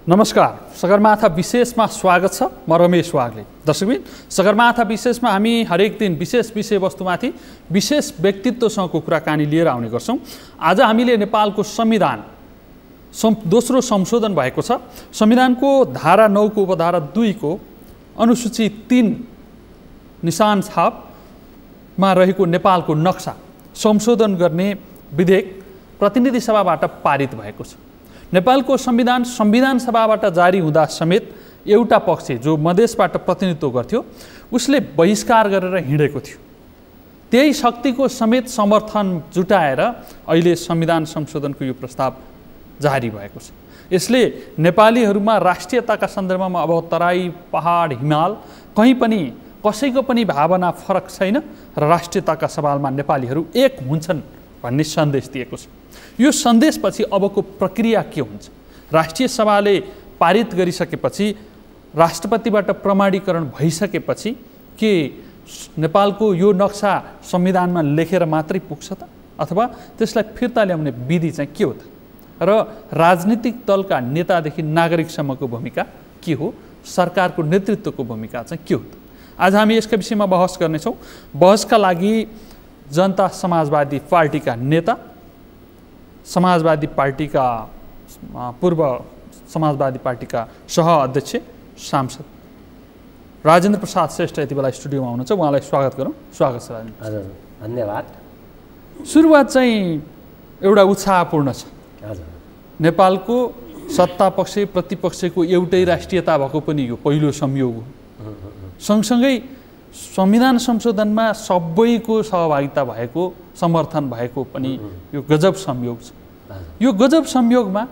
नमस्कार, सगरमाथा विशेषमा स्वागत छ। म रमेश वाग्ले। दर्शकबिन, सगरमाथा विशेषमा हामी हरेक दिन विशेष विषयवस्तुमाथि विशेष व्यक्तित्वसँगको कुराकानी लिएर आउने गर्छौँ। आज हामीले नेपालको संविधान दोस्रो संशोधन भएको छ। संविधानको धारा 9 को उपधारा 2 को अनुसूची 3 निशान छापमा रहेको नेपालको नक्सा संशोधन गर्ने विधेयक प्रतिनिधि सभाबाट पारित भएको छ। नेपालको संविधान सभाबाट जारी हुँदा समेत एउटा पक्ष जो मधेसबाट प्रतिनिधित्व गर्थ्यो उसले बहिष्कार गरेर हिँडेको थियो। त्यही शक्तिको समेत समर्थन जुटाएर अहिले संविधान संशोधनको यो प्रस्ताव जारी भएको छ। यसले नेपालीहरूमा राष्ट्रियताका सन्दर्भमा अब तराई, पहाड, हिमाल कहीँ पनि कसैको पनि भावना फरक छैन र राष्ट्रियताका सवालमा नेपालीहरू एक हुन्छन् भन्ने सन्देश दिएको छ। यो सन्देशपछि अबको प्रक्रिया के हुन्छ? राष्ट्रिय सभाले पारित गरिसकेपछि, राष्ट्रपतिबाट प्रमाणीकरण भइसकेपछि के नेपालको यो नक्सा संविधानमा लेखेर मात्रै पुग्छ त, अथवा त्यसलाई फिर्ता ल्याउने विधि चाहिँ के हो त? र राजनीतिक दलका नेतादेखि नागरिकसम्मको भूमिका के हो? सरकारको नेतृत्वको भूमिका चाहिँ के हो त? आज हामी यसका विषयमा बहस गर्नेछौँ। बहसका लागि जनता समाजवादी पार्टीका नेता, समाजवादी पार्टीका पूर्व समाजवादी पार्टीका सह अध्यक्ष सांसद राजेन्द्र प्रसाद श्रेष्ठ यति बेला स्टुडियोमा हुनुहुन्छ। उहाँलाई स्वागत गरौँ। स्वागत छ राजेन्द्र। हजुर, धन्यवाद। सुरुवात चाहिँ एउटा उत्साहपूर्ण छ। हजुर, नेपालको सत्ता पक्ष प्रतिपक्षको एउटै राष्ट्रियता भएको पनि यो पहिलो संयोग हो। सँगसँगै संविधान संशोधनमा सबैको सहभागिता भएको, समर्थन भएको पनि यो गजब संयोग छ। यो गजब संयोगमा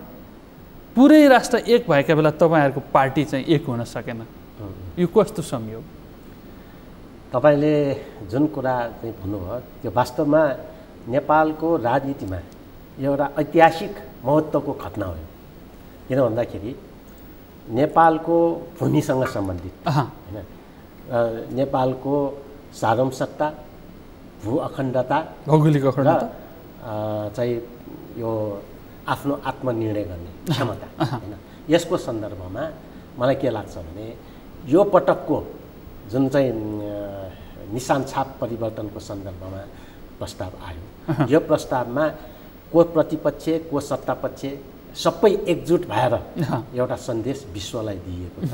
पुरै राष्ट्र एक भएका बेला तपाईँहरूको पार्टी चाहिँ एक हुन सकेन। यो कस्तो संयोग? तपाईँले जुन कुरा चाहिँ भन्नुभयो त्यो वास्तवमा नेपालको राजनीतिमा एउटा ऐतिहासिक महत्त्वको घटना हो। किन भन्दाखेरि नेपालको भूमिसँग सम्बन्धित होइन, नेपालको सार्वभौमिकता, भू अखण्डता, भौगोलिक अखण्डता चाहिँ यो आफ्नो आत्मनिर्णय गर्ने क्षमता होइन, यसको सन्दर्भमा मलाई के लाग्छ भने यो पटकको जुन चाहिँ निशान छाप परिवर्तनको सन्दर्भमा प्रस्ताव आयो, यो प्रस्तावमा को प्रतिपक्ष को सत्तापक्ष सबै एकजुट भएर एउटा सन्देश विश्वलाई दिएको छ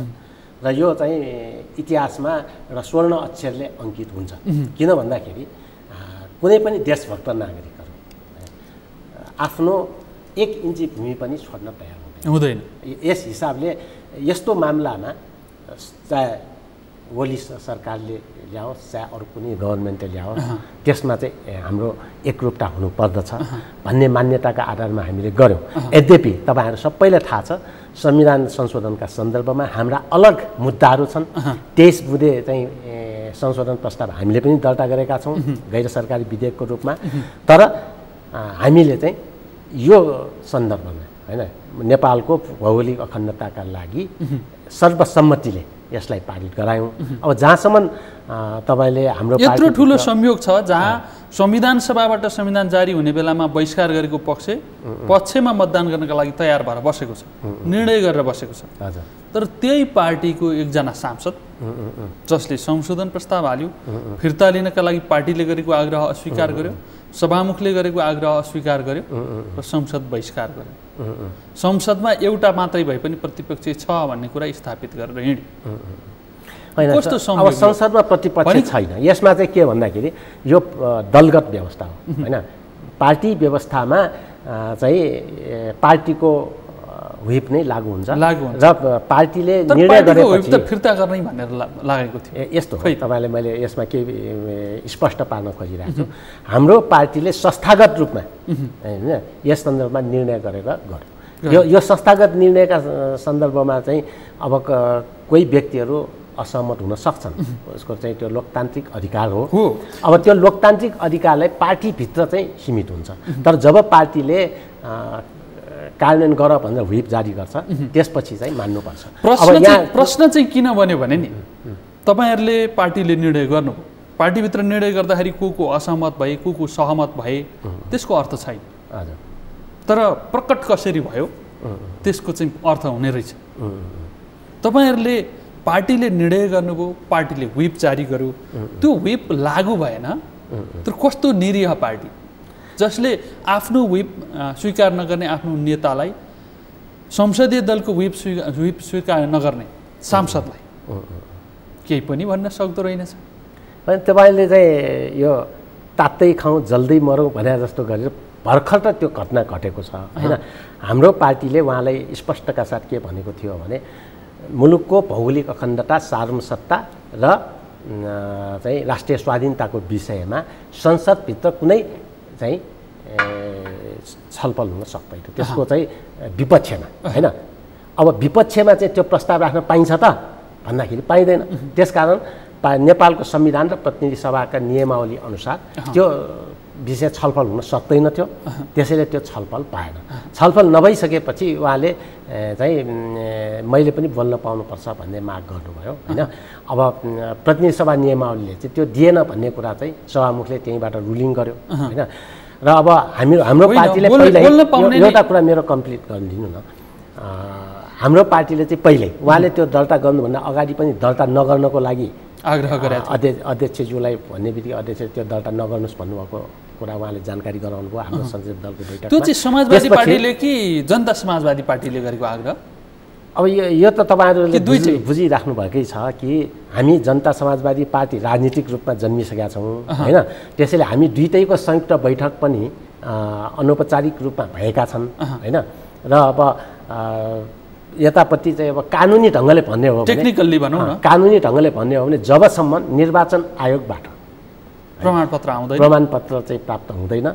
र यो चाहिँ इतिहासमा एउटा स्वर्ण अक्षरले अङ्कित हुन्छ। किन भन्दाखेरि कुनै पनि देशभक्त नागरिकहरू आफ्नो 1 इन्ची भूमि पनि छोड्न तयार हुँदैन। यस हिसाबले यस्तो मामलामा चाहे ओली सरकारले ल्याओस् चाहे अरू कुनै गभर्मेन्टले ल्याओस्, त्यसमा चाहिँ हाम्रो एकरूपता हुनुपर्दछ भन्ने मान्यताका आधारमा हामीले गऱ्यौँ। यद्यपि तपाईँहरू सबैलाई थाहा छ संविधान संशोधनका सन्दर्भमा हाम्रा अलग मुद्दाहरू छन्। 23 बुँदे चाहिँ संशोधन प्रस्ताव हामीले पनि दर्ता गरेका छौँ गैर सरकारी विधेयकको रूपमा। तर हामीले चाहिँ यो सन्दर्भमा होइन नेपालको भौगोलिक अखण्डताका लागि सर्वसम्मतिले यसलाई पारित गरायौँ। अब जहाँसम्म तपाईँले हाम्रो यत्रो ठुलो संयोग छ जहाँ संविधान सभाबाट संविधान जारी हुने बेलामा बहिष्कार गरेको पक्षमा मतदान गर्नका लागि तयार भएर बसेको छ, निर्णय गरेर बसेको छ। तर त्यही पार्टीको एकजना सांसद जसले संशोधन प्रस्ताव हाल्यो, फिर्ता लिनका लागि पार्टीले गरेको आग्रह अस्वीकार गर्यो, सभामुखले गरेको आग्रह अस्वीकार गर्यो र संसद बहिष्कार गर्यो। संसदमा एउटा मात्रै भए पनि प्रतिपक्ष छ भन्ने कुरा स्थापित गरेर हिँड्यो। अब संसदमा प्रतिपक्ष छैन, यसमा चाहिँ के भन्दाखेरि यो दलगत व्यवस्था हो होइन। पार्टी व्यवस्थामा चाहिँ पार्टीको व्हिप नै लागू हुन्छ र पार्टीले निर्णय गरेपछि फिर्ता गर्ने भनेर लागेको थियो। यस्तो हो, तपाईँले मैले यसमा केही स्पष्ट पार्न खोजिरहेको छु। हाम्रो पार्टीले संस्थागत रूपमा होइन यस सन्दर्भमा निर्णय गरेर गर्यो। यो संस्थागत निर्णयका सन्दर्भमा चाहिँ अब कोही व्यक्तिहरू असहमत हुन सक्छन्, उसको चाहिँ त्यो लोकतान्त्रिक अधिकार हो। अब त्यो लोकतान्त्रिक अधिकारलाई पार्टीभित्र चाहिँ सीमित हुन्छ। तर जब पार्टीले कार्यान्वयन गर भनेर व्हिप जारी गर्छ त्यसपछि चाहिँ मान्नुपर्छ। प्रश्न चाहिँ किन बन्यो भने नि तपाईँहरूले पार्टीले निर्णय गर्नु, पार्टीभित्र निर्णय गर्दाखेरि को असहमत भए, को सहमत भए त्यसको अर्थ छैन। तर प्रकट कसरी भयो त्यसको चाहिँ अर्थ हुने रहेछ। तपाईहरुले पार्टीले निर्णय गर्नुभयो, पार्टीले व्हिप जारी गर्यो, त्यो व्हिप लागू भएन। तर कस्तो निरीह पार्टी जसले आफ्नो व्हिप स्वीकार नगर्ने आफ्नो नेतालाई, संसदीय दलको व्हिप स्वीकार नगर्ने सांसदलाई केही पनि भन्न सक्दो रहेनछ। अनि तपाईले चाहिँ यो तात्तै खाउँ जल्दै मरौँ भने जस्तो गरेर भर्खर त त्यो घटना घटेको छ हैन। हाम्रो पार्टीले उहाँलाई स्पष्टका साथ के भनेको थियो भने मुलुकको भौगोलिक अखण्डता, सार्वभौमसत्ता र चाहिँ राष्ट्रिय स्वाधीनताको विषयमा संसदभित्र कुनै चाहिँ छलफल हुन सक्दैन, त्यसको चाहिँ विपक्षमा हैन। अब विपक्षमा चाहिँ त्यो प्रस्ताव राख्न पाइन्छ त भन्दाखेरि पाइँदैन। त्यसकारण नेपालको संविधान र प्रतिनिधि सभाका नियमावली अनुसार त्यो विषय छलफल हुन सक्दैन थियो। त्यसैले त्यो छलफल पाएन। छलफल नभइसकेपछि उहाँले चाहिँ मैले पनि बोल्न पाउनुपर्छ भन्ने माग गर्नुभयो हैन। अब प्रतिनिधि सभा नियमावलीले चाहिँ त्यो दिएन भन्ने कुरा चाहिँ सभामुखले त्यहीँबाट रुलिङ गर्यो हैन। र अब हाम्रो पार्टीले पहिल्यै एउटा कुरा मेरो कम्प्लिट गरिदिनु न। हाम्रो पार्टीले चाहिँ पहिल्यै उहाँले त्यो दर्ता गर्नुभन्दा अगाडि पनि दर्ता नगर्नको लागि आग्रह गरे। अध्यक्षज्यूलाई भन्ने बित्तिकै अध्यक्ष त्यो दर्ता नगर्नुहोस् भन्नुभएको कुरा उहाँले जानकारी गराउनु भयो हाम्रो संसदीय दलको बैठकमा। त्यो चाहिँ समाजवादी पार्टीले कि जनता समाजवादी पार्टीले गरेको आग्रह? अब यो त तपाईँहरूले बुझिराख्नु भएकै छ कि हामी जनता समाजवादी पार्टी राजनीतिक रूपमा जन्मिसकेका छौँ हैन। त्यसैले हामी दुईटैको संयुक्त बैठक पनि अनौपचारिक रूपमा भएका छन् हैन। र अब यतापट्टि चाहिँ अब कानुनी ढङ्गले भन्ने हो भने, टेक्निकल्ली भनौँ न, कानुनी ढङ्गले भन्ने हो भने जबसम्म निर्वाचन आयोगबाट प्रमाणपत्र चाहिँ प्राप्त हुँदैन,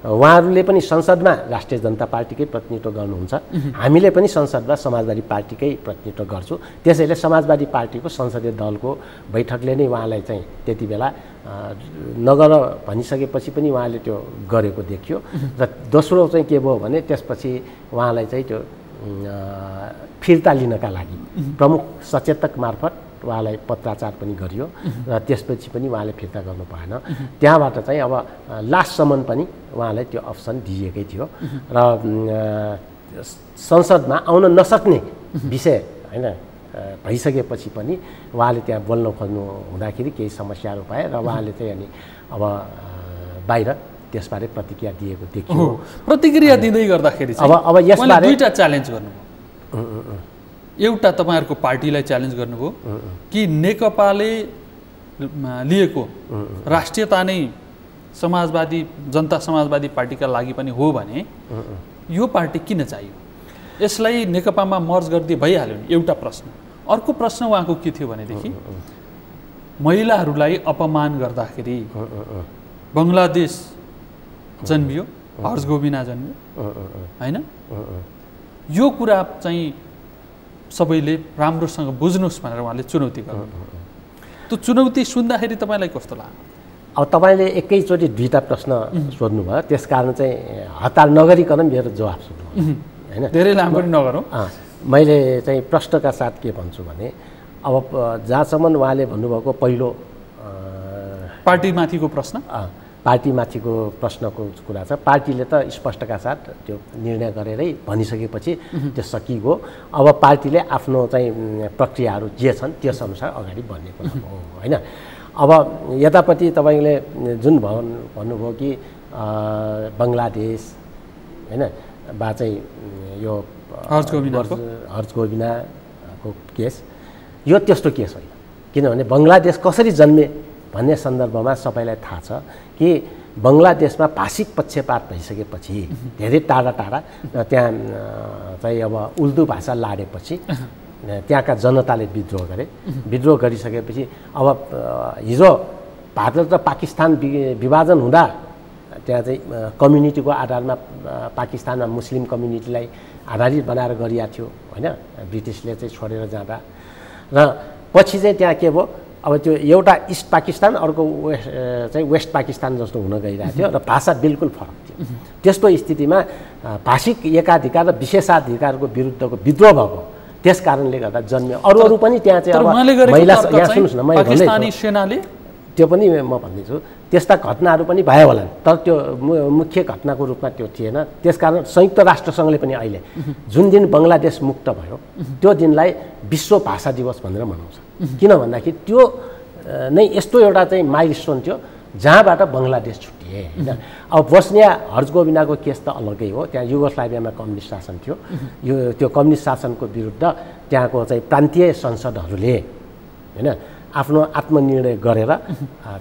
उहाँहरूले पनि संसदमा राष्ट्रिय जनता पार्टीकै प्रतिनिधित्व गर्नुहुन्छ, हामीले पनि संसदमा समाजवादी पार्टीकै प्रतिनिधित्व गर्छौँ। त्यसैले समाजवादी पार्टीको संसदीय दलको बैठकले नै उहाँलाई चाहिँ त्यति बेला नगर भनिसकेपछि पनि उहाँले त्यो गरेको देखियो। र दोस्रो चाहिँ के भयो भने त्यसपछि उहाँलाई चाहिँ त्यो फिर्ता लिनका लागि प्रमुख सचेतक मार्फत उहाँलाई पत्राचार पनि गरियो र त्यसपछि पनि उहाँले फिर्ता गर्नु भएन। त्यहाँबाट चाहिँ अब लास्टसम्म पनि उहाँलाई त्यो अप्सन दिएकै थियो र संसदमा आउन नसक्ने विषय हैन भइसकेपछि पनि उहाँले त्यहाँ बोल्न खोज्नु हुँदाखेरि केही समस्याहरू पाए र उहाँले चाहिँ अनि अब बाहिर त्यसबारे प्रतिक्रिया दिएको देखियो। प्रतिक्रिया दिँदै गर्दाखेरि अब यसबारे दुईटा च्यालेन्ज गर्नुभयो। एउटा तपाईहरुको पार्टीलाई च्यालेन्ज गर्नुभयो कि नेकपाले लिएको राष्ट्रियता नै समाजवादी जनता समाजवादी पार्टीका लागि पनि हो भने यो पार्टी किन चाहियो, यसलाई नेकपामा मर्ज गरिदिए भइहाल्यो नि, एउटा प्रश्न। अर्को प्रश्न उहाँको के थियो भनेदेखि महिलाहरूलाई अपमान गर्दाखेरि बङ्गलादेश जन्मियो, हर्जगोविना जन्मियो हैन। यो कुरा चाहिँ सबैले राम्रोसँग बुझ्नुहोस् भनेर उहाँले चुनौती गर्नु। त्यो चुनौती सुन्दाखेरि तपाईँलाई कस्तो लाग्यो? अब तपाईँले एकैचोटि दुईटा प्रश्न सोध्नुभयो, त्यसकारण चाहिँ हतार नगरिकन मेरो जवाफ सुन्नु हैन। धेरै लामो पनि नगरौँ। मैले चाहिँ प्रश्नका साथ के भन्छु भने अब जहाँसम्म उहाँले भन्नुभएको पहिलो पार्टीमाथिको प्रश्न, पार्टीमाथिको प्रश्नको कुरा छ। पार्टीले त स्पष्टका साथ त्यो निर्णय गरेरै भनिसकेपछि त्यो सकिगयो। अब पार्टीले आफ्नो चाहिँ प्रक्रियाहरू जे छन् त्यसअनुसार अगाडि बढ्ने कुरा हो हैन। अब यतापट्टि तपाईँले जुन भन्नुभयो कि बङ्गलादेश हैन बा चाहिँ यो हर्जगोविनाको केस, यो त्यस्तो केस होइन। किनभने बङ्गलादेश कसरी जन्मे भन्ने सन्दर्भमा सबैलाई थाहा छ कि बङ्गलादेशमा भाषिक पक्षपात भइसकेपछि धेरै टाढा टाढा त्यहाँ चाहिँ अब उर्दू भाषा लाडेपछि त्यहाँका जनताले विद्रोह गरे। विद्रोह गरिसकेपछि अब हिजो भारत र पाकिस्तान विभाजन हुँदा त्यहाँ चाहिँ कम्युनिटीको आधारमा पाकिस्तानमा मुस्लिम कम्युनिटीलाई आधारित बनाएर गरिएको थियो हैन, ब्रिटिसले चाहिँ छोडेर जाँदा। र पछि चाहिँ त्यहाँ के भयो, अब त्यो एउटा इस्ट पाकिस्तान अर्को वेस्ट पाकिस्तान जस्तो हुन गइरहेको थियो र भाषा बिल्कुल फरक थियो। त्यस्तो स्थितिमा भाषिक एकाधिकार र विशेषाधिकारको विरुद्धको विद्रोह भएको, त्यस कारणले गर्दा जन्मियो। अरू पनि त्यहाँ चाहिँ अब महिला, यहाँ सुन्नुहोस् न, पाकिस्तानी सेनाले त्यो पनि म भन्दैछु त्यस्ता घटनाहरू पनि भयो होला तर त्यो मुख्य घटनाको रूपमा त्यो थिएन। त्यसकारण संयुक्त राष्ट्रसङ्घले पनि अहिले जुन दिन बङ्गलादेश मुक्त भयो त्यो दिनलाई विश्व भाषा दिवस भनेर मनाउँछ। किन भन्दाखेरि त्यो नै यस्तो एउटा चाहिँ माइलस्टोन थियो जहाँबाट बङ्गलादेश छुटिए होइन। अब बोस्निया हर्जगोभिनाको केस त अलग्गै हो, त्यहाँ युगोस्लाभियामा कम्युनिस्ट शासन थियो। त्यो कम्युनिस्ट शासनको विरुद्ध त्यहाँको चाहिँ प्रान्तीय संसदहरूले होइन आफ्नो आत्मनिर्णय गरेर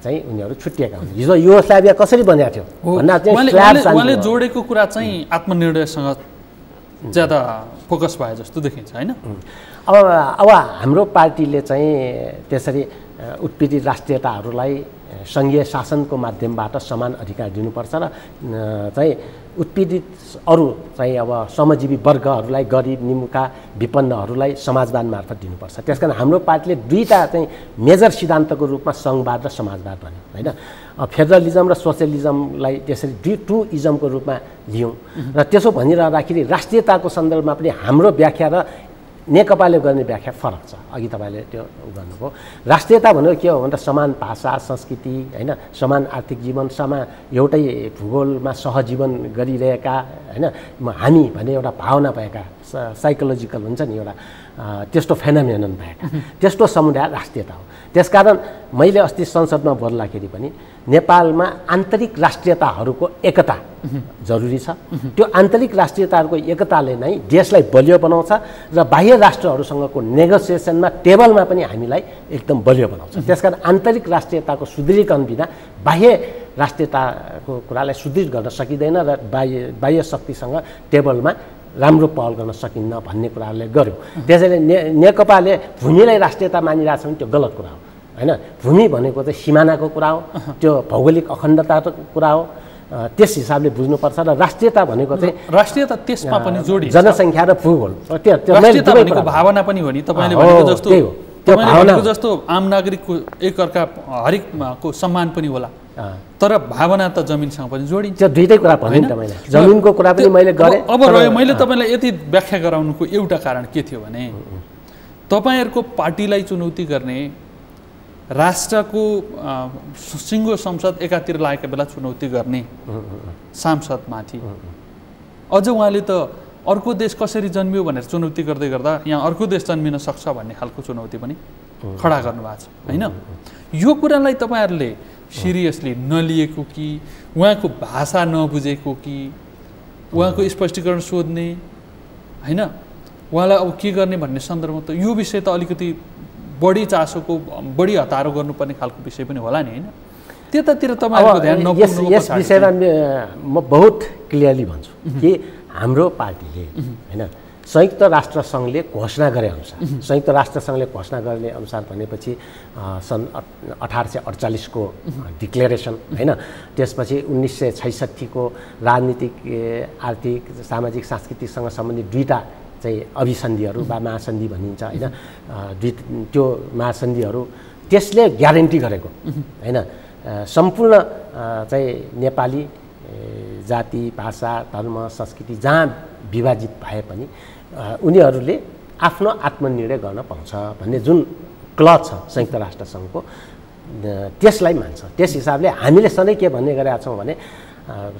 चाहिँ उनीहरू छुट्टिएका हुन्। हिजो युगोस्लाभिया कसरी बनेको थियो भन्दा चाहिँ उहाँले जोडेको कुरा चाहिँ आत्मनिर्णयसँग ज्यादा फोकस भए जस्तो देखिन्छ होइन। अब हाम्रो पार्टीले चाहिँ त्यसरी उत्पीडित राष्ट्रियताहरूलाई सङ्घीय शासनको माध्यमबाट समान अधिकार दिनुपर्छ र चाहिँ उत्पीडित अरू चाहिँ अब श्रमजीवी वर्गहरूलाई गरिब निमुखा विपन्नहरूलाई समाजवाद मार्फत दिनुपर्छ। त्यसकारण हाम्रो पार्टीले दुईवटा चाहिँ मेजर सिद्धान्तको रूपमा सङ्घवाद र समाजवाद भन्यो होइन। फेडरलिजम र सोसियलिजमलाई त्यसरी टु इजमको रूपमा लियौँ र त्यसो भनिरहँदाखेरि राष्ट्रियताको सन्दर्भमा पनि हाम्रो व्याख्या र नेकपाले गर्ने व्याख्या फरक छ। अघि तपाईँले त्यो गर्नुभयो राष्ट्रियता भनेको के हो भन्दा समान भाषा संस्कृति होइन समान आर्थिक जीवन एउटै भूगोलमा सहजीवन गरिरहेका होइन हामी भन्ने एउटा भावना भएका साइकोलोजिकल हुन्छ नि एउटा त्यस्तो फेनोमेनन भएका त्यस्तो समुदाय राष्ट्रियता हो। त्यसकारण मैले अस्ति संसदमा बोल्दाखेरि पनि नेपालमा आन्तरिक राष्ट्रियताहरूको एकता जरुरी छ। त्यो आन्तरिक राष्ट्रियताहरूको एकताले नै देशलाई बलियो बनाउँछ र बाह्य राष्ट्रहरूसँगको नेगोसिएसनमा टेबलमा पनि हामीलाई एकदम बलियो बनाउँछ। त्यसकारण आन्तरिक राष्ट्रियताको सुदृढीकरण बिना बाह्य राष्ट्रियताको कुरालाई सुदृढ गर्न सकिँदैन र बाह्य शक्तिसँग टेबलमा राम्रो पहल गर्न सकिन्न भन्ने कुराहरूले गर्यो। त्यसैले नेकपाले भूमिलाई राष्ट्रियता मानिरहेछ भने त्यो गलत कुरा हो होइन। भूमि भनेको चाहिँ सिमानाको कुरा हो, त्यो भौगोलिक अखण्डताको कुरा हो। त्यस हिसाबले बुझ्नुपर्छ र राष्ट्रियता भनेको चाहिँ राष्ट्रियता त्यसमा पनि जोडी जनसङ्ख्या र भूगोल त्यो भावना पनि हो नि। तपाईँले भनेको जस्तो त्यो जस्तो आम नागरिकको एकअर्का हरेकको सम्मान पनि होला तर भावना त जमिनसँग पनि जोडिन्छ। त्यो दुईटै कुरा भने नि तपाईँले जमिनको कुरा पनि मैले गरेँ। अब रह्यो मैले तपाईँलाई यति व्याख्या गराउनुको एउटा कारण के थियो भने तपाईँहरूको पार्टीलाई चुनौती गर्ने राष्ट्रको सिङ्गो संसद एकातिर लागेका बेला चुनौती गर्ने सांसदमाथि अझ उहाँले त अर्को देश कसरी जन्मियो भनेर चुनौती गर्दै गर्दा यहाँ अर्को देश जन्मिन सक्छ भन्ने खालको चुनौती पनि खडा गर्नुभएको छ होइन। यो कुरालाई तपाईँहरूले सिरियसली नलिएको कि उहाँको भाषा नबुझेको कि उहाँको स्पष्टीकरण सोध्ने होइन उहाँलाई अब के गर्ने भन्ने सन्दर्भमा त यो विषय त अलिकति बढी चासोको बढी हतारो गर्नुपर्ने खालको विषय पनि होला नि होइन। त्यतातिर तपाईँहरूको ध्यान नपुग्नु यस विषयमा म बहुत क्लियरली भन्छु कि हाम्रो पार्टीले होइन संयुक्त राष्ट्रसङ्घले घोषणा गरे अनुसार संयुक्त राष्ट्रसङ्घले घोषणा गर्ने अनुसार भनेपछि सन् 1848 को डिक्लेरेसन होइन त्यसपछि 1966 को राजनीतिक आर्थिक सामाजिक सांस्कृतिकसँग सम्बन्धित दुईटा चाहिँ अभिसन्धिहरू वा महासन्धि भनिन्छ होइन। त्यो महासन्धिहरू त्यसले ग्यारेन्टी गरेको होइन सम्पूर्ण चाहिँ नेपाली जाति भाषा धर्म संस्कृति जहाँ विभाजित भए पनि उनीहरूले आफ्नो आत्मनिर्णय गर्न पाउँछ भन्ने जुन क्लज छ संयुक्त राष्ट्रसङ्घको त्यसलाई मान्छ। त्यस हिसाबले हामीले सधैँ के भन्ने गरेका छौँ भने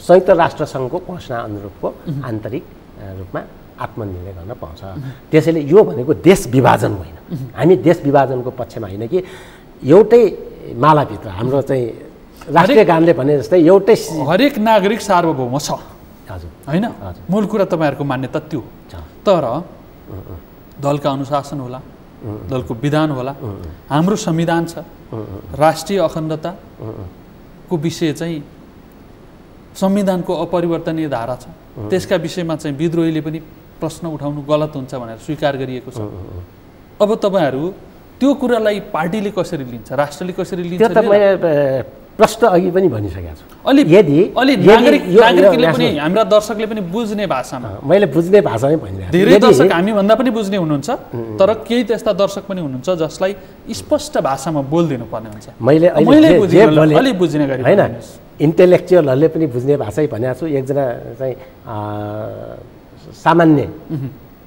संयुक्त राष्ट्रसङ्घको घोषणा अनुरूपको आन्तरिक रूपमा आत्मनिर्णय गर्न पाउँछ। त्यसैले यो भनेको देश विभाजन होइन। हामी देश विभाजनको पक्षमा होइन कि एउटै मालाभित्र हाम्रो चाहिँ राष्ट्रिय गानले भने जस्तै एउटै हरेक नागरिक सार्वभौम छ हजुर होइन। मूल कुरा तपाईँहरूको मान्यता त्यो तर दलका अनुशासन होला दलको विधान होला हाम्रो संविधान छ राष्ट्रिय अखण्डताको विषय चाहिँ संविधानको अपरिवर्तनीय धारा छ त्यसका विषयमा चाहिँ विद्रोहीले पनि प्रश्न उठाउनु गलत हुन्छ भनेर स्वीकार गरिएको छ। अब तपाईँहरू त्यो कुरालाई पार्टीले कसरी लिन्छ राष्ट्रले कसरी लिन्छ त्यो त मैले प्रश्न अघि पनि भनिसकेको छु। अलि नागरिकले पनि हाम्रा दर्शकले पनि बुझ्ने भाषामा मैले बुझ्ने भाषामै भनिरहेको छु। धेरै दर्शक हामीभन्दा पनि बुझ्ने हुनुहुन्छ तर केही त्यस्ता दर्शक पनि हुनुहुन्छ जसलाई स्पष्ट भाषामा बोलिदिनु पर्ने हुन्छ। मैले बुझ्ने गरी होइन इन्टेलेक्चुअलहरूले पनि बुझ्ने भाषै भनेको छु। एकजना चाहिँ सामान्य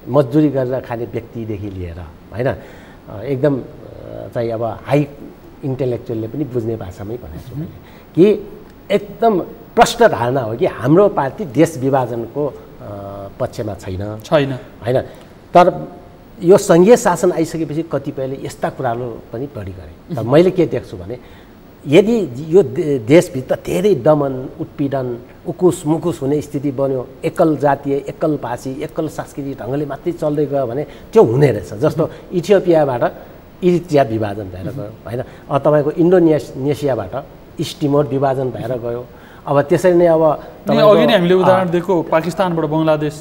मजदुरी गरेर खाने व्यक्तिदेखि लिएर होइन एकदम चाहिँ अब हाई इन्टेलेक्चुअलले पनि बुझ्ने भाषामै भनेको छु मैले कि एकदम प्रष्ट धारणा हो कि हाम्रो पार्टी देश विभाजनको पक्षमा छैन होइन। तर यो सङ्घीय शासन आइसकेपछि कतिपयले यस्ता कुराहरू पनि बढी गरे। तर मैले के देख्छु भने यदि यो देशभित्र धेरै दमन उत्पीडन उकुस मुकुस हुने स्थिति बन्यो, एकल जातीय एकल भाषी एकल सांस्कृतिक ढङ्गले मात्रै चल्दै गयो भने त्यो हुने रहेछ। जस्तो इथियोपियाबाट इरिट्रिया विभाजन भएर गयो होइन, अब तपाईँको इन्डोनेसियाबाट इस्ट टिमोर विभाजन भएर गयो। अब त्यसरी नै अब अघि नै हामीले उदाहरण दिएको पाकिस्तानबाट बङ्गलादेश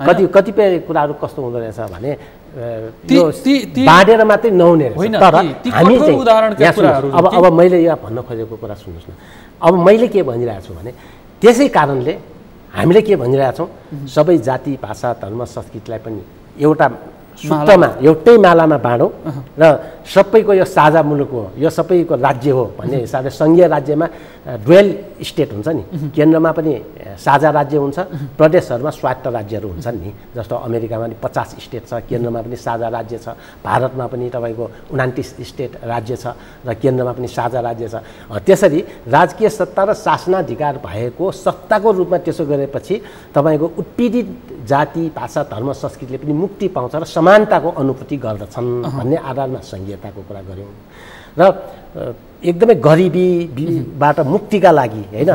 कतिपय कुराहरू कस्तो हुँदो रहेछ भने बाँडेर मात्रै नहुने रहेछ। तर हामी चाहिँ अब मैले यहाँ भन्न खोजेको कुरा सुन्नुहोस् न। अब मैले के भनिरहेको छु भने त्यसै कारणले हामीले के भनिरहेछौँ, सबै जाति भाषा धर्म संस्कृतिलाई पनि एउटा सूत्रमा एउटै मालामा बाँडौँ र सबैको यो साझा मुलुक हो, यो सबैको राज्य हो भन्ने हिसाबले सङ्घीय राज्यमा डुवेल स्टेट हुन्छ नि, केन्द्रमा पनि साझा राज्य हुन्छ, प्रदेशहरूमा स्वायत्त राज्यहरू हुन्छन् नि। जस्तो अमेरिकामा पनि 50 स्टेट छ, केन्द्रमा पनि साझा राज्य छ। भारतमा पनि तपाईँको 29 स्टेट राज्य छ र केन्द्रमा पनि साझा राज्य छ। त्यसरी राजकीय सत्ता र शासनाधिकार भएको सत्ताको रूपमा त्यसो गरेपछि तपाईँको उत्पीडित जाति भाषा धर्म संस्कृतिले पनि मुक्ति पाउँछ र समानताको अनुभूति गर्दछन् भन्ने आधारमा सङ्घीयताको कुरा गऱ्यौँ। र एकदमै गरिबीबाट मुक्तिका लागि होइन,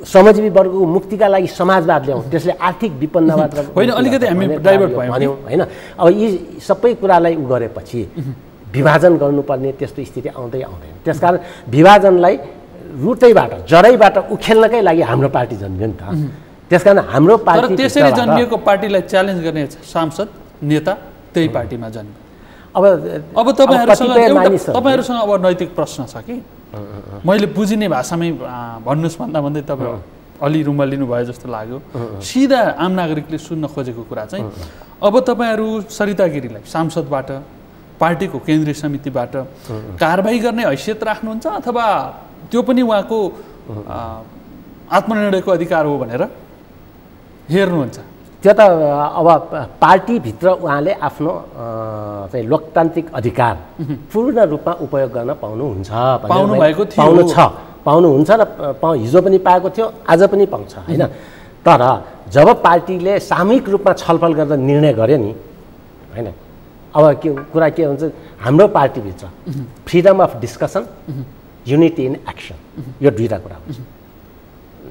श्रमजीवी वर्गको मुक्तिका लागि समाजवाद ल्याउँ, त्यसले आर्थिक विपन्नबाट होइन अलिकति हामी डाइभर्ट भन्यौँ होइन। अब यी सबै कुरालाई उ गरेपछि विभाजन गर्नुपर्ने त्यस्तो स्थिति आउँदैन। त्यसकारण विभाजनलाई रुटैबाट जडैबाट उखेल्नकै लागि हाम्रो पार्टी जन्मियो नि त। त्यसकारण हाम्रो पार्टी त्यसरी जन्मिएको पार्टीलाई च्यालेन्ज गर्ने सांसद नेता त्यही पार्टीमा जन्मियो। अब तपाईँहरूसँग अब नैतिक प्रश्न छ कि मैले बुझिने भाषामै भन्नुहोस् भन्दै तपाईँ अलि रुमल लिनुभयो जस्तो लाग्यो। सिधा आम नागरिकले सुन्न खोजेको कुरा चाहिँ अब तपाईँहरू सरिता गिरीलाई सांसदबाट पार्टीको केन्द्रीय समितिबाट कारबाही गर्ने हैसियत राख्नुहुन्छ अथवा त्यो पनि उहाँको आत्मनिर्णयको अधिकार हो भनेर हेर्नुहुन्छ? त्यो त अब पार्टीभित्र उहाँले आफ्नो चाहिँ लोकतान्त्रिक अधिकार पूर्ण रूपमा उपयोग गर्न पाउनुहुन्छ, पाउनुहुन्छ र हिजो पनि पाएको थियो, आज पनि पाउँछ होइन। तर जब पार्टीले सामूहिक रूपमा छलफल गरेर निर्णय गर्यो नि होइन, अब के कुरा के हुन्छ, हाम्रो पार्टीभित्र freedom of discussion unity in action यो दुईवटा कुरा हुन्छ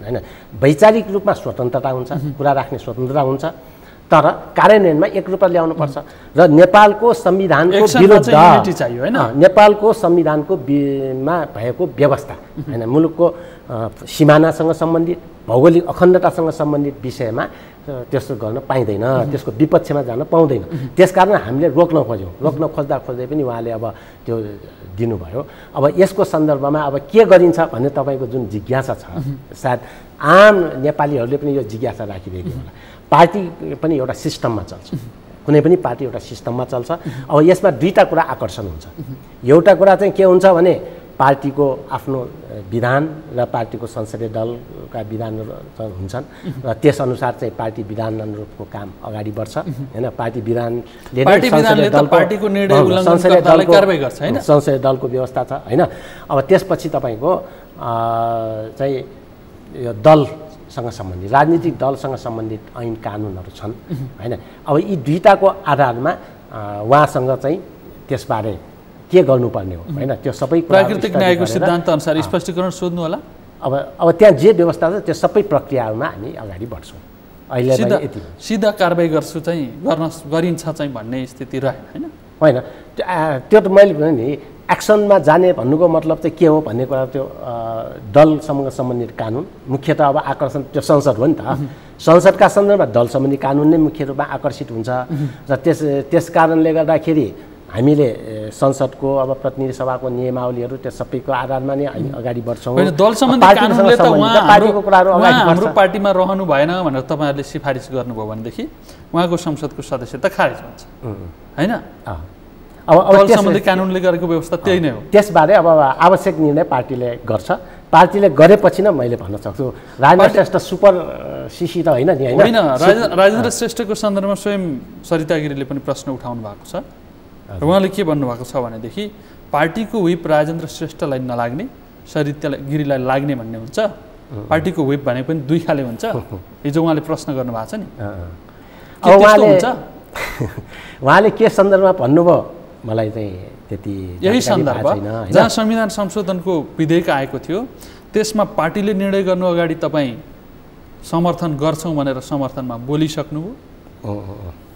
होइन। वैचारिक रूपमा स्वतन्त्रता हुन्छ, कुरा राख्ने स्वतन्त्रता हुन्छ, तर कार्यान्वयनमा एक रूपमा ल्याउनुपर्छ। र नेपालको संविधानको विरुद्ध नेपालको संविधानको मा भएको व्यवस्था होइन, मुलुकको सिमानासँग सम्बन्धित भौगोलिक अखण्डतासँग सम्बन्धित विषयमा त्यस्तो गर्न पाइँदैन, त्यसको विपक्षमा जान पाउँदैन। त्यसकारण हामीले रोक्न खोज्दै पनि उहाँले अब त्यो दिनुभयो। अब यसको सन्दर्भमा अब के गरिन्छ भन्ने तपाईँको जुन जिज्ञासा छ, सायद आम नेपालीहरूले पनि यो जिज्ञासा राखिरहेको होला। पार्टी पनि एउटा सिस्टममा चल्छ, कुनै पनि पार्टी एउटा सिस्टममा चल्छ। अब यसमा दुईवटा कुरा आकर्षण हुन्छ। एउटा कुरा चाहिँ के हुन्छ भने पार्टीको आफ्नो विधान र पार्टीको संसदीय दलका विधानहरू हुन्छन् र त्यसअनुसार चाहिँ पार्टी विधान अनुरूपको काम अगाडि बढ्छ होइन। पार्टी विधानले संसदीय दलको व्यवस्था छ होइन। अब त्यसपछि तपाईँको चाहिँ यो दलसँग सम्बन्धित राजनीतिक दलसँग सम्बन्धित ऐन कानुनहरू छन् होइन। अब यी दुईटाको आधारमा उहाँसँग चाहिँ त्यसबारे के गर्नुपर्ने हो होइन, त्यो सबै प्राकृतिक न्यायको सिद्धान्त अनुसार स्पष्टीकरण सोध्नु होला। अब त्यहाँ जे व्यवस्था छ त्यो सबै प्रक्रियामा हामी अगाडि बढ्छौँ। अहिले सिधा कारबाही गर्छु चाहिँ गरिन्छ चाहिँ भन्ने स्थिति रहेन होइन। त्यो त मैले भने नि एक्सनमा जाने भन्नुको मतलब चाहिँ के हो भन्ने कुरा त्यो दलसँग सम्बन्धित कानुन मुख्यतः अब आकर्षण त्यो संसद हो नि त। संसदका सन्दर्भमा दल सम्बन्धी कानुन नै मुख्य रूपमा आकर्षित हुन्छ र त्यस कारणले गर्दाखेरि हामीले संसदको अब प्रतिनिधि सभाको नियमावलीहरू त्यो सबैको आधारमा नै हामी अगाडि बढ्छौँ। दल सम्बन्धी कानुनले त पार्टीको कुराहरू हाम्रो पार्टीमा रहनु भएन भनेर तपाईँहरूले सिफारिस गर्नुभयो भनेदेखि उहाँको संसदको सदस्यता खारेज हुन्छ होइन। अब सम्बन्धी कानुनले गरेको व्यवस्था त्यही नै हो। त्यसबारे अब आवश्यक निर्णय पार्टीले गर्छ। पार्टीले गरेपछि नै मैले भन्न सक्छु राजेन्द्र श्रेष्ठ सुपर सिसी त होइन नि होइन। राजेन्द्र श्रेष्ठको सन्दर्भमा स्वयं सरिता गिरीले पनि प्रश्न उठाउनु भएको छ र उहाँले के भन्नुभएको छ भनेदेखि पार्टीको व्हिप राजेन्द्र श्रेष्ठलाई नलाग्ने, सरिता गिरीलाई लाग्ने भन्ने हुन्छ। पार्टीको व्हिप भने पनि दुई खाले हुन्छ। हिजो उहाँले प्रश्न गर्नुभएको छ नि, अब उहाँले के सन्दर्भमा भन्नुभयो मलाई चाहिँ त्यति यही सन्दर्भ जहाँ संविधान संशोधनको विधेयक आएको थियो त्यसमा पार्टीले निर्णय गर्नु अगाडि तपाईँ समर्थन गर्छौँ भनेर समर्थनमा बोलिसक्नुभयो।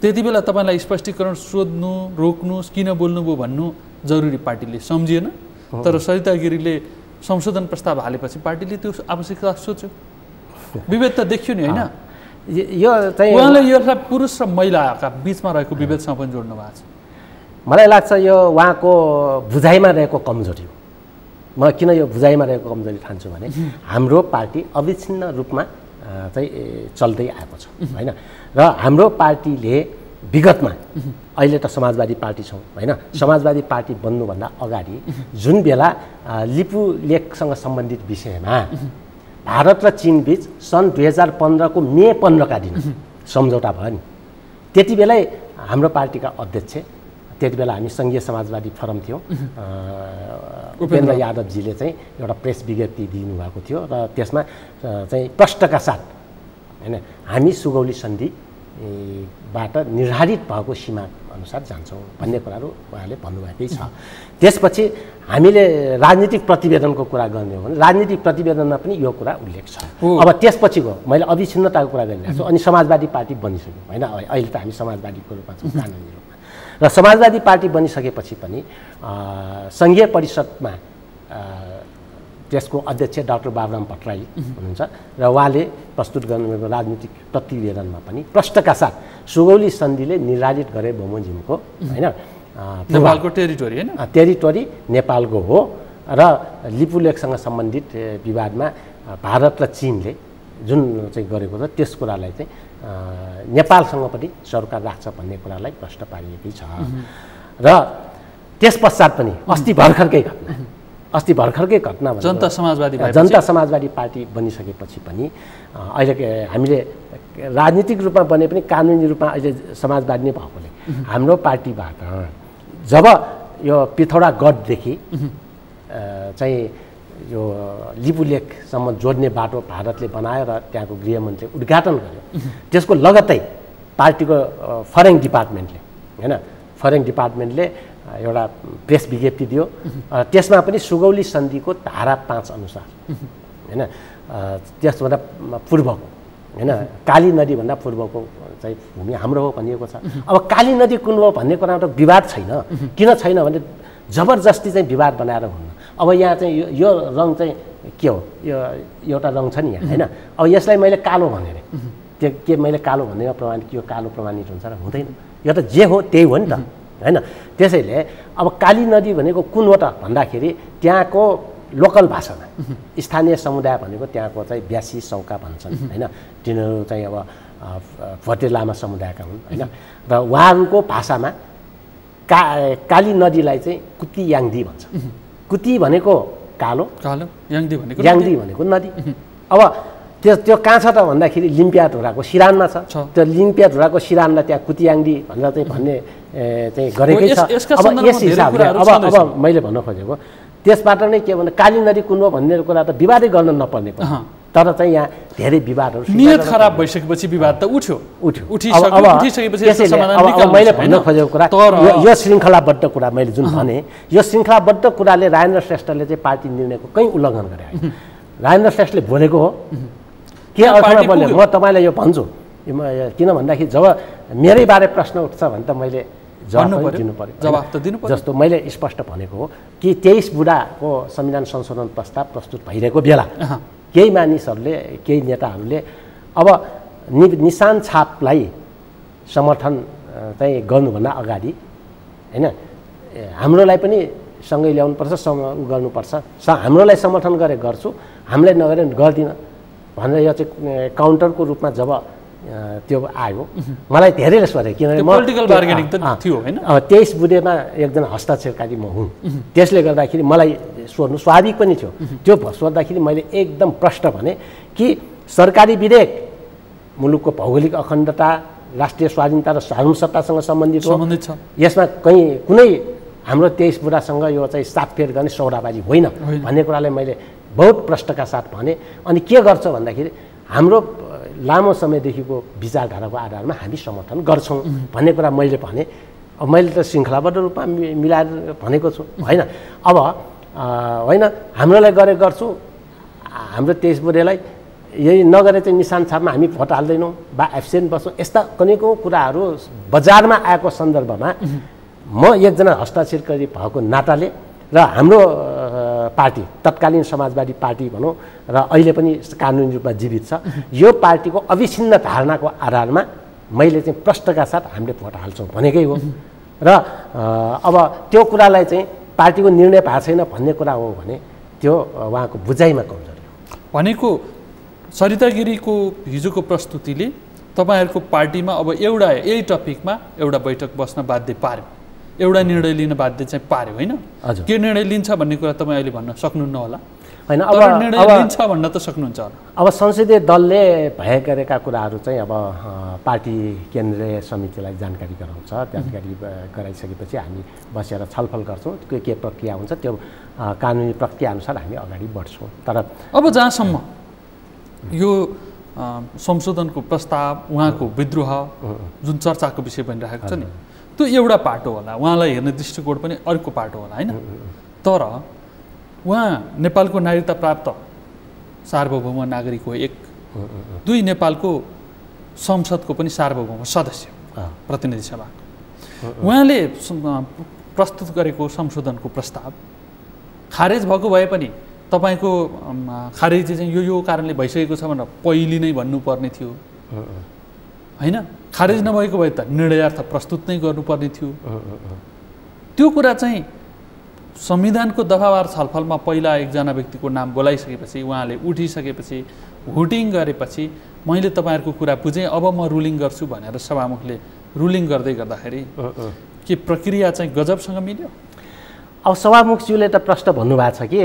त्यति बेला तपाईँलाई स्पष्टीकरण सोध्नु, रोक्नुहोस्, किन बोल्नुभयो भन्नु जरुरी पार्टीले सम्झिएन। तर सरिता गिरीले संशोधन प्रस्ताव हालेपछि पार्टीले त्यो आवश्यकता सोच्यो, विभेद त देखियो नि होइन। यो चाहिँ उहाँले यसलाई पुरुष र महिलाका बिचमा रहेको विभेदसँग पनि जोड्नु भएको छ। मलाई लाग्छ यो उहाँको बुझाइमा रहेको कमजोरी हो। म किन यो बुझाइमा रहेको कमजोरी ठान्छु भने हाम्रो पार्टी अविच्छिन्न रूपमा चाहिँ चल्दै आएको छ होइन। र हाम्रो पार्टीले विगतमा अहिले त समाजवादी पार्टी छौँ होइन, समाजवादी पार्टी बन्नुभन्दा अगाडि जुन बेला लिपु लेखसँग सम्बन्धित विषयमा भारत र चीन बीच सन् 2015 को मे 15 का दिन सम्झौता भयो नि, त्यति बेलै हाम्रो पार्टीका अध्यक्ष, त्यति बेला हामी सङ्घीय समाजवादी फोरम थियो, उपेन्द्र यादवजीले चाहिँ एउटा प्रेस विज्ञप्ति दिनुभएको थियो र त्यसमा चाहिँ प्रष्टका साथ होइन हामी सुगौली सन्धिबाट निर्धारित भएको सीमा अनुसार जान्छौँ भन्ने कुराहरू उहाँले भन्नुभएकै छ। त्यसपछि हामीले राजनीतिक प्रतिवेदनको कुरा गर्ने हो भने राजनीतिक प्रतिवेदनमा पनि यो कुरा उल्लेख छ। अब त्यसपछिको मैले अविच्छिन्नताको कुरा गरिरहेको छु, अनि समाजवादी पार्टी बनिसक्यो होइन, अहिले त हामी समाजवादीको रूपमा छौँ कानुनी रूपमा। र समाजवादी पार्टी बनिसकेपछि पनि सङ्घीय परिषदमा त्यसको अध्यक्ष डाक्टर बाबुराम भट्टराई हुनुहुन्छ र उहाँले प्रस्तुत गर्नुभएको राजनीतिक प्रतिवेदनमा पनि प्रष्टका साथ सुगौली सन्धिले निर्धारित गरे बमोजिमको होइन नेपालको टेरिटोरी होइन, टेरिटोरी नेपालको हो र लिपुलेखसँग सम्बन्धित विवादमा भारत र चीनले जुन चाहिँ गरेको छ त्यस कुरालाई चाहिँ नेपालसँग पनि सरकार राख्छ भन्ने कुरालाई प्रश्न पारिएकै छ। र त्यस पश्चात पनि अस्ति भर्खरकै घटना जनता समाजवादी पार्टी बनिसकेपछि पनि अहिले हामीले राजनीतिक रूपमा बने पनि कानुनी रूपमा अहिले समाजवादी नै भएकोले हाम्रो पार्टीबाट जब यो पिथौरा गढदेखि चाहिँ यो लिपुलेखसम्म जोड्ने बाटो भारतले बनायो र त्यहाँको गृहमन्त्रीले उद्घाटन गर्यो, त्यसको लगत्तै पार्टीको फरेन डिपार्टमेन्टले होइन फरेन डिपार्टमेन्टले एउटा प्रेस विज्ञप्ति दियो। त्यसमा पनि सुगौली सन्धिको धारा 5 अनुसार होइन त्यसभन्दा पूर्वको होइन काली नदीभन्दा पूर्वको चाहिँ भूमि हाम्रो हो भनिएको छ। अब काली नदी कुन हो भन्ने कुरामा त विवाद छैन, किन छैन भने जबरजस्ती चाहिँ विवाद बनाएर हुन्न। अब यहाँ चाहिँ यो रङ चाहिँ के हो, यो एउटा रङ छ नि यहाँ होइन, अब यसलाई मैले कालो भने त्यो के मैले कालो भन्नेमा प्रमाणित यो कालो प्रमाणित हुन्छ र हुँदैन, यो त जे हो त्यही हो नि त होइन। त्यसैले अब काली नदी भनेको कुन हो त भन्दाखेरि त्यहाँको लोकल भाषामा स्थानीय समुदाय भनेको त्यहाँको चाहिँ ब्यासी सौका भन्छन् होइन, तिनीहरू चाहिँ अब भोटे लामा समुदायका हुन् होइन। र उहाँहरूको भाषामा काली नदीलाई चाहिँ कुती याङदी भन्छ। कुती भनेको कालो, याङदी भनेको नदी। अब त्यो कहाँ छ त भन्दाखेरि लिम्पिया ढोराको सिरानमा छ। त्यो लिम्पिया ढोराको सिरानलाई त्यहाँ कुतियाङदी भनेर चाहिँ भन्ने चाहिँ गरेकै छ। अब यस हिसाबले अब मैले भन्न खोजेको त्यसबाट नै के भने काली नदी कुन हो भन्ने कुरा त विवादै गर्न नपर्ने कुरा, तर चाहिँ यहाँ धेरै विवादहरू नियत खराब भइसकेपछि विवाद त उठिसकेपछि मैले भन्न खोजेको कुरा यो श्रृङ्खलाबद्ध कुरा मैले जुन भने यो श्रृङ्खलाबद्ध कुराले राजेन्द्र श्रेष्ठले चाहिँ पार्टी निर्णयको कहीँ उल्लङ्घन गरे होइन। राजेन्द्र श्रेष्ठले बोलेको हो के अर्थमा बोले म तपाईँलाई यो भन्छु, किन भन्दाखेरि जब मेरै बारे प्रश्न उठ्छ भने त मैले जवाफ त दिनु पर्यो। जस्तो मैले स्पष्ट भनेको हो कि 23 बुढाको संविधान संशोधन प्रस्ताव प्रस्तुत भइरहेको बेला केही मानिसहरूले केही नेताहरूले अब निशान छापलाई समर्थन चाहिँ गर्नुभन्दा अगाडि होइन हाम्रोलाई पनि सँगै ल्याउनुपर्छ, गर्नुपर्छ, हाम्रोलाई समर्थन गरे गर्छु, हामीलाई नगरे गर्दिनँ भनेर यो चाहिँ काउन्टरको रूपमा जब त्यो आयो मलाई धेरैले सोधे, किनभने पोलिटिकल बार्गेनिङ त थियो हैन। 23 बुढेमा एकजना हस्ताक्षरकारी म हुँ, त्यसले गर्दाखेरि मलाई सोध्नु स्वाभाविक पनि थियो। त्यो सोद्धाखेरि मैले एकदम प्रष्ट भने कि सरकारी विधेयक मुलुकको भौगोलिक अखण्डता, राष्ट्रिय स्वाधीनता र सार्वभौमसत्तासँग सम्बन्धित छ। यसमा कहीँ कुनै हाम्रो 23 बुढासँग यो चाहिँ सातफेर गर्ने सौदाबाजी होइन भन्ने कुरालाई मैले बहुत प्रष्टका साथ भने। अनि के गर्छ भन्दाखेरि हाम्रो लामो समयदेखिको विचारधाराको आधारमा हामी समर्थन गर्छौँ भन्ने कुरा मैले भने। अब मैले त श्रृङ्खलाबद्ध रूपमा मिलाएर भनेको छु होइन। अब होइन हाम्रोलाई गरे गर्छु, हाम्रो 23 बुढेलाई यही नगरे चाहिँ निशान छापमा हामी भोट हाल्दैनौँ वा एब्सेन्ट बस्छौँ, यस्ता कनेकौँ कुराहरू बजारमा आएको सन्दर्भमा म एकजना हस्ताक्षरकारी भएको नाताले र हाम्रो पार्टी तत्कालीन समाजवादी पार्टी भनौँ र अहिले पनि कानुनी रूपमा जीवित छ, यो पार्टीको अविच्छिन्न धारणाको आधारमा मैले चाहिँ प्रष्टका साथ हामीले भोट हाल्छौँ भनेकै हो। र अब त्यो कुरालाई चाहिँ पार्टीको निर्णय भएको छैन भन्ने कुरा हो भने त्यो उहाँको बुझाइमा कमजोरी हो। भनेको सरिता गिरीको हिजोको प्रस्तुतिले तपाईँहरूको पार्टीमा अब एउटा यही टपिकमा एउटा बैठक बस्न बाध्य पार्यो, एउटा निर्णय लिन बाध्य चाहिँ पार्यो होइन। के निर्णय लिन्छ भन्ने कुरा तपाईँ अहिले भन्न सक्नुहुन्न होला होइन, अब निर्णय लिन्छ भन्न त सक्नुहुन्छ होला। अब संसदीय दलले भएका कुराहरू चाहिँ अब पार्टी केन्द्रीय समितिलाई जानकारी गराउँछ, जानकारी गराइसकेपछि हामी बसेर छलफल गर्छौँ, के प्रक्रिया हुन्छ त्यो कानुनी प्रक्रिया अनुसार हामी अगाडि बढ्छौँ। तर अब जहाँसम्म यो संशोधनको प्रस्ताव उहाँको विद्रोह जुन चर्चाको विषय बनिरहेको छ नि, त्यो एउटा पाटो होला, उहाँलाई हेर्ने दृष्टिकोण पनि अर्को पाटो होला होइन। तर उहाँ नेपालको नागरिकता प्राप्त सार्वभौम नागरिक हो, एक दुई नेपालको संसदको पनि सार्वभौम सदस्य प्रतिनिधि सभाको। उहाँले प्रस्तुत गरेको संशोधनको प्रस्ताव खारेज भएको भए पनि तपाईँको खारेजी चाहिँ यो कारणले भइसकेको छ भनेर पहिले नै भन्नुपर्ने थियो होइन। खारेज नभएको भए त निर्णयार्थ प्रस्तुत नै गर्नुपर्ने थियो। त्यो कुरा चाहिँ संविधानको दफावार छलफलमा पहिला एकजना व्यक्तिको नाम बोलाइसकेपछि उहाँले उठिसकेपछि भोटिङ गरेपछि मैले तपाईँहरूको कुरा बुझेँ, अब म रुलिङ गर्छु भनेर सभामुखले रुलिङ गर्दै गर्दाखेरि के प्रक्रिया चाहिँ गजबसँग मिल्यो? अब सभामुखज्यूले त प्रश्न भन्नुभएको छ कि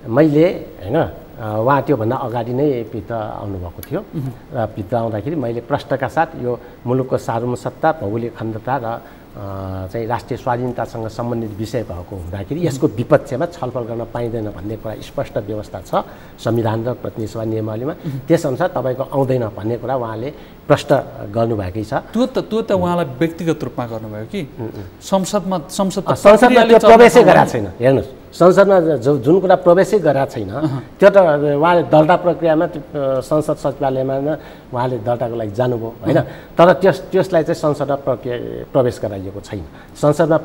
मैले होइन उहाँ त्योभन्दा अगाडि नै भित्र आउनुभएको थियो र भित्र आउँदाखेरि मैले प्रश्नका साथ यो मुलुकको सार्वभौमसत्ता, भौगोलिक अखण्डता र चाहिँ राष्ट्रिय स्वाधीनतासँग सम्बन्धित विषय भएको हुँदाखेरि यसको विपक्षमा छलफल गर्न पाइँदैन भन्ने कुरा स्पष्ट व्यवस्था छ संविधान र प्रतिनिधि सभा नियमावलीमा, त्यसअनुसार तपाईँको आउँदैन भन्ने कुरा उहाँले प्रश्न गर्नुभएकै छ। त्यो त उहाँलाई व्यक्तिगत रूपमा गर्नुभयो कि संसदमा त्यो प्रवेशै गराएको छैन। हेर्नुहोस्, संसदमा जुन कुरा प्रवेशै गराएको छैन त्यो त उहाँले दर्ता प्रक्रियामा संसद सचिवालयमा उहाँले दर्ताको लागि जानुभयो होइन। तर त्यसलाई चाहिँ संसदमा प्रवेश गराइएको छैन। संसदमा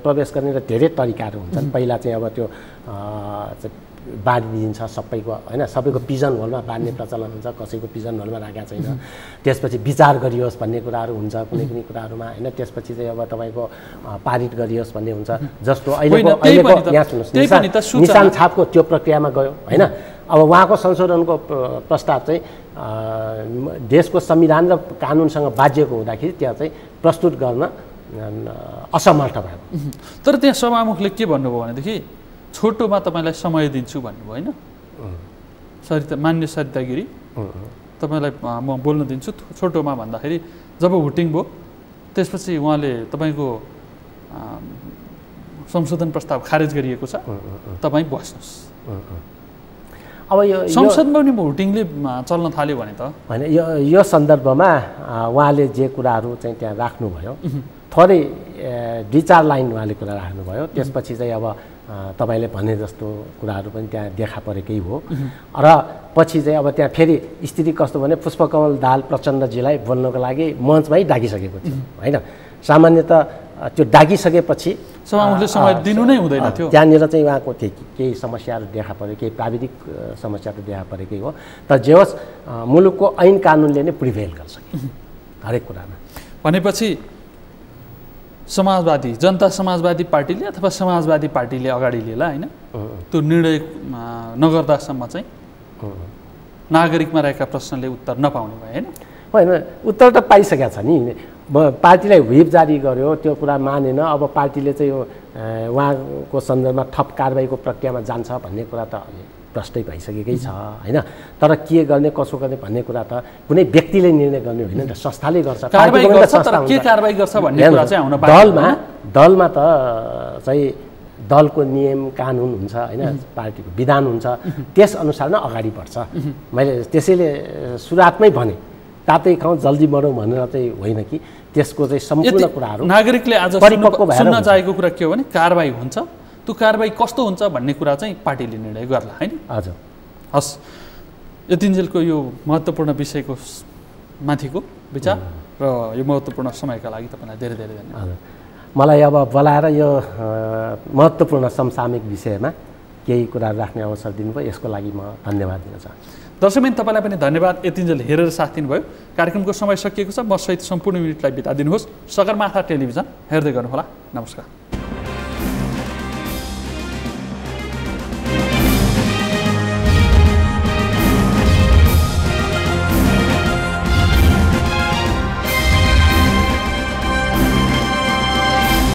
प्रवेश गर्ने र धेरै तरिकाहरू हुन्छन्। पहिला चाहिँ अब त्यो बाँडिदिन्छ सबैको होइन, सबैको पिजन होलमा बाँड्ने प्रचलन हुन्छ, कसैको पिजन होलमा राखेको छैन। त्यसपछि विचार गरियोस् भन्ने कुराहरू हुन्छ कुनै कुनै कुराहरूमा होइन। त्यसपछि चाहिँ अब तपाईँको पारित गरियोस् भन्ने हुन्छ, जस्तो अहिलेको यहाँ सुन्नुहोस् निशान छापको त्यो प्रक्रियामा गयो होइन। अब उहाँको संशोधनको प्रस्ताव चाहिँ देशको संविधान र कानुनसँग बाजिएको हुँदाखेरि त्यहाँ चाहिँ प्रस्तुत गर्न असमर्थ भयो। तर त्यहाँ सभामुखले के भन्नुभयो भनेदेखि छोटोमा तपाईँलाई समय दिन्छु भन्नुभयो होइन। मान्य सरिता गिरी तपाईँलाई म बोल्न दिन्छु छोटोमा भन्दाखेरि जब भोटिङ भयो त्यसपछि उहाँले तपाईँको संशोधन प्रस्ताव खारेज गरिएको छ, तपाईँ बस्नुहोस्। अब यो संसदमा पनि भोटिङले चल्न थाल्यो भने त होइन। यो सन्दर्भमा उहाँले जे कुराहरू चाहिँ त्यहाँ राख्नुभयो थोरै 2-4 लाइन उहाँले कुरा राख्नुभयो। त्यसपछि चाहिँ अब तपाईँले भने जस्तो कुराहरू पनि त्यहाँ देखा परेकै हो। र पछि चाहिँ अब त्यहाँ फेरि स्थिति कस्तो भने पुष्पकमल दाहाल प्रचण्डजीलाई बोल्नको लागि मञ्चमै डाकिसकेको थियो होइन। सामान्यतः त्यो डाकिसकेपछि सभामुखले समय दिनु नै हुँदैन थियो। त्यहाँनिर चाहिँ उहाँको केही समस्याहरू देखा पऱ्यो, केही प्राविधिक समस्याहरू देखा परेकै हो। तर जे होस् मुलुकको ऐन कानुनले नै प्रिभेल गर्छ हरेक कुरामा। भनेपछि समाजवादी जनता समाजवादी पार्टीले अथवा समाजवादी पार्टीले अगाडि लिएला होइन, त्यो निर्णय नगर्दासम्म चाहिँ नागरिकमा रहेका प्रश्नले उत्तर नपाउने भयो होइन। होइन, उत्तर त पाइसकेको छ नि। पार्टीलाई व्हिप जारी गर्यो, त्यो कुरा मानेन। अब पार्टीले चाहिँ यो उहाँको सन्दर्भमा थप कारबाहीको प्रक्रियामा जान्छ भन्ने कुरा त प्रष्टै भइसकेकै छ होइन। तर के गर्ने कसो गर्ने भन्ने कुरा त कुनै व्यक्तिले निर्णय गर्ने होइन नि त, संस्थाले गर्छ। कारबाही गर्छ, तर के कारबाही गर्छ भन्ने कुरा चाहिँ आउन बाँकी। दलमा त चाहिँ दलको नियम कानुन हुन्छ होइन, पार्टीको विधान हुन्छ, त्यसअनुसार नै अगाडि बढ्छ। मैले त्यसैले सुरुवातमै भने तातै खाउँ जल्दी बढौँ भनेर चाहिँ होइन कि त्यसको चाहिँ सम्पूर्ण कुराहरू नागरिकले आज सुन्न चाहेको कुरा के हो भने कारबाही हुन्छ, त्यो कारबाही कस्तो हुन्छ भन्ने कुरा चाहिँ पार्टीले निर्णय गर्ला होइन। हजुर, हस्, यतिन्जेलको यो महत्त्वपूर्ण विषयको माथिको विचार र यो महत्त्वपूर्ण समयका लागि तपाईँलाई धेरै धेरै धन्यवाद। मलाई अब बोलाएर यो महत्त्वपूर्ण समसामयिक विषयमा केही कुरा राख्ने अवसर दिनुभयो, यसको लागि म धन्यवाद दिन चाहन्छु। दर्शकबिन तपाईँलाई पनि धन्यवाद, यतिन्जेल हेरेर साथ दिनुभयो। कार्यक्रमको समय सकिएको छ, म सहित सम्पूर्ण युनिटलाई बिदा दिनुहोस्। सगरमाथा टेलिभिजन हेर्दै गर्नुहोला। नमस्कार।